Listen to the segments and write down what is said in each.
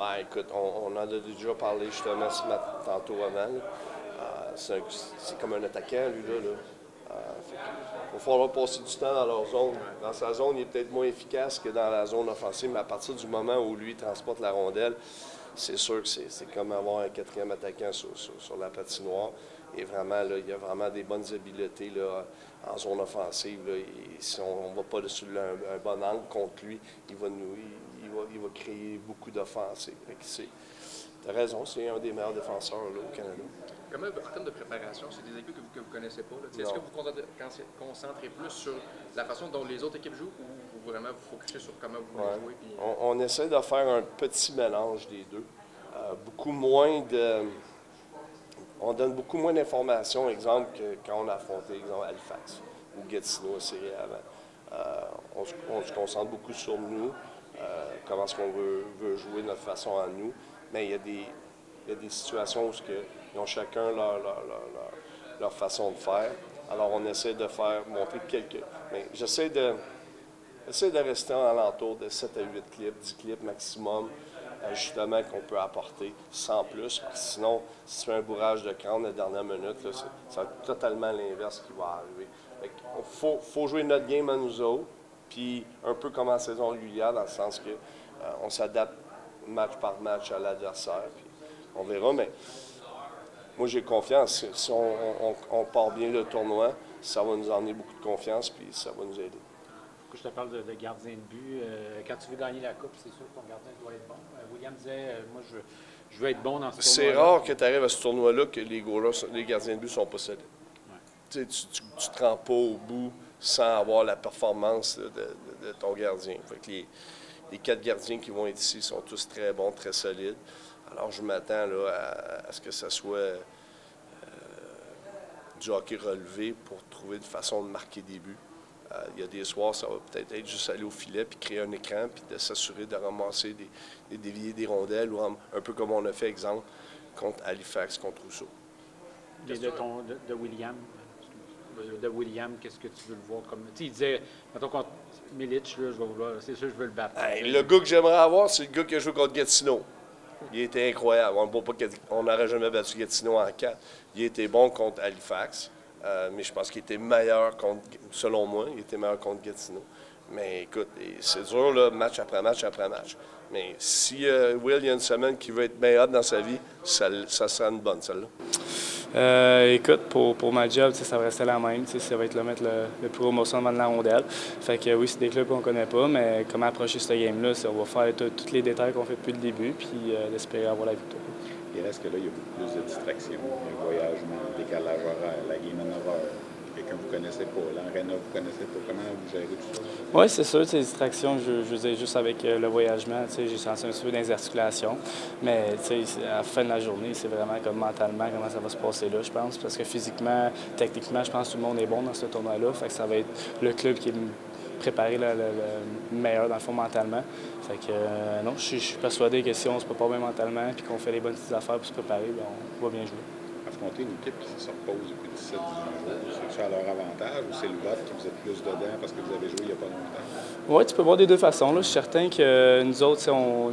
Ben, écoute, on en a déjà parlé justement tantôt avant. C'est comme un attaquant, lui, là. Il va falloir passer du temps dans leur zone. Dans sa zone, il est peut-être moins efficace que dans la zone offensive, mais à partir du moment où lui transporte la rondelle, c'est sûr que c'est comme avoir un quatrième attaquant sur la patinoire. Et vraiment, là, il y a vraiment des bonnes habiletés là, en zone offensive. Là, et si on ne va pas sur un bon angle contre lui, il va créer beaucoup d'offensives. Tu as raison, c'est un des meilleurs défenseurs là, au Canada. Comment, en termes de préparation, c'est des équipes que vous ne connaissez pas. Est-ce que vous vous concentrez plus sur la façon dont les autres équipes jouent ou vraiment vous focusez sur comment vous voulez jouer? Puis... On essaie de faire un petit mélange des deux. Beaucoup moins de... On donne beaucoup moins d'informations, exemple, que quand on a affronté, exemple, Halifax ou Gatineau en série avant. On se concentre beaucoup sur nous, comment est-ce qu'on veut jouer notre façon à nous, mais il y a des situations où ils ont chacun leur façon de faire. Alors, on essaie de montrer quelques... Mais j'essaie de rester en alentour de 7 à 8 clips, 10 clips maximum, justement, qu'on peut apporter sans plus. Puis sinon, si tu fais un bourrage de crâne à la dernière minute, là, ça va être totalement l'inverse qui va arriver. Il faut jouer notre game à nous autres, puis un peu comme en saison régulière, dans le sens que on s'adapte match par match à l'adversaire. On verra, mais moi, j'ai confiance. Si on part bien le tournoi, ça va nous emmener beaucoup de confiance, puis ça va nous aider. Je te parle de gardien de but. Quand tu veux gagner la Coupe, c'est sûr que ton gardien doit être bon. William disait, moi, je veux être bon dans ce tournoi. C'est rare que tu arrives à ce tournoi-là que les gardiens de but ne sont pas solides. Ouais. Tu ne te rends pas au bout sans avoir la performance de ton gardien. Fait que les 4 gardiens qui vont être ici sont tous très bons, très solides. Alors, je m'attends à ce que ça soit du hockey relevé pour trouver une façon de marquer des buts. Il y a des soirs, ça va peut-être être juste aller au filet puis créer un écran puis de s'assurer de ramasser des dévier des rondelles ou un peu comme on a fait, exemple, contre Halifax, contre Rousseau. Et de William, qu'est-ce que tu veux le voir comme... Tu sais, il disait, mettons contre Milic, là, je vais vouloir, c'est sûr, je veux le battre. Le gars que j'aimerais avoir, c'est le gars qui a joué contre Gatineau. Il était incroyable. On n'aurait jamais battu Gatineau en 4. Il était bon contre Halifax. Mais je pense qu'il était meilleur selon moi, il était meilleur contre Gatineau. Mais écoute, c'est dur, là, match après match après match. Mais si Will, il y a une semaine qui veut être meilleur dans sa vie, ça sera une bonne, celle-là. Écoute, pour ma job, ça va rester la même. Ça va être mettre le plus gros morceau devant de la rondelle. Fait que oui, c'est des clubs qu'on ne connaît pas, mais comment approcher ce game-là, on va faire tous les détails qu'on fait depuis le début, puis d'espérer avoir la victoire. Il reste que là, il y a beaucoup plus de distractions, le voyagement, le décalage horaire, la game en horreur. Quelqu'un que vous ne connaissez pas, l'aréna, vous ne connaissez pas. Comment vous gérez tout ça? Oui, c'est sûr, les distractions, je veux dire, juste avec le voyagement, j'ai senti un petit peu d'inarticulation. Mais à la fin de la journée, c'est vraiment comme mentalement comment ça va se passer là, je pense. Parce que physiquement, techniquement, je pense que tout le monde est bon dans ce tournoi-là. Fait que ça va être le club qui est préparé le meilleur, dans le fond, mentalement. Fait que non, je suis persuadé que si on se prépare bien mentalement et qu'on fait les bonnes petites affaires pour se préparer, bien, on va bien jouer. Affronter une équipe qui se repose depuis 17-18 jours, c'est-tu à leur avantage ou c'est le vote que vous êtes plus dedans parce que vous avez joué il n'y a pas longtemps? Oui, tu peux voir des deux façons. Là. Je suis certain que nous autres, on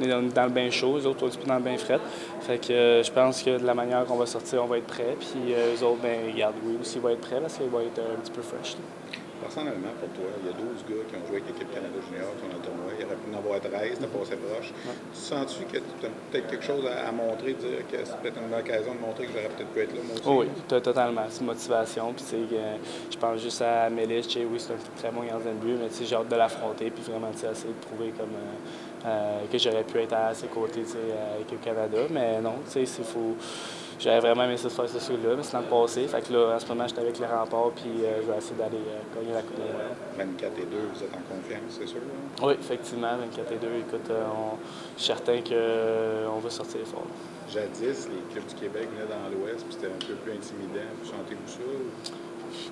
est dans le bain chaud, les autres, un petit peu dans le bain fret. Fait que je pense que de la manière qu'on va sortir, on va être prêts. Puis eux autres, bien, regarde, oui, aussi, ils vont être prêts parce qu'ils vont être un petit peu fresh. Là. Personnellement, pour toi, il y a 12 gars qui ont joué avec l'équipe Canada Junior qui ont le tournoi. Il aurait pu en avoir 13, t'as passé proche. Ouais. Tu sens-tu que tu as peut-être quelque chose à montrer, dire que c'est peut-être une occasion de montrer que j'aurais peut-être pu être là, moi aussi? Oui, totalement. C'est une motivation. Puis, je pense juste à Milic. Oui, c'est un très bon gardien de but, mais j'ai hâte de l'affronter. Puis vraiment, essayer de prouver comme, que j'aurais pu être à ses côtés avec le Canada. Mais non, il faut. J'avais vraiment aimé ça de faire ce show-là, mais c'est dans le passé. Fait que là, en ce moment, j'étais avec les remparts, puis je vais essayer d'aller gagner la Coupe de Montréal. 24 et 2, vous êtes en confiance, c'est sûr? Là? Oui, effectivement, 24 et 2. Écoute, je suis certain qu'on va sortir fort. Jadis, les clubs du Québec venaient dans l'Ouest, puis c'était un peu plus intimidant. Vous sentez-vous ça?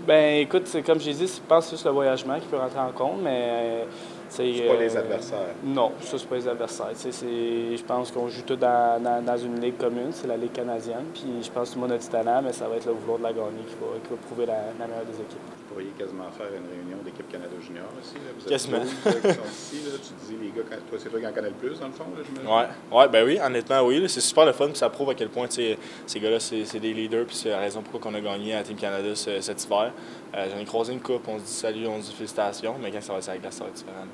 Bien, écoute, comme j'ai dit, je pense que c'est juste le voyagement qui peut rentrer en compte, mais... c'est pas les adversaires? Non, ça, c'est pas les adversaires. Je pense qu'on joue tous dans une ligue commune, c'est la Ligue canadienne. Puis je pense que tout le monde a du talent, mais ça va être le vouloir de la gagner qui va prouver la meilleure des équipes. voyez quasiment faire une réunion d'équipe Canada Junior ici. Là. Vous êtes Quasiment. 12 qui sont ici. Là. Tu disais, les gars, c'est toi qui en connais le plus, dans le fond, là, j'imagine? Ouais, ben oui, honnêtement, oui. C'est super le fun, puis ça prouve à quel point ces gars-là, c'est des leaders, puis c'est la raison pourquoi on a gagné à Team Canada cet hiver. J'en ai croisé une coupe, on se dit salut, on se dit félicitations, mais quand ça va être sur la glace, ça va être différent.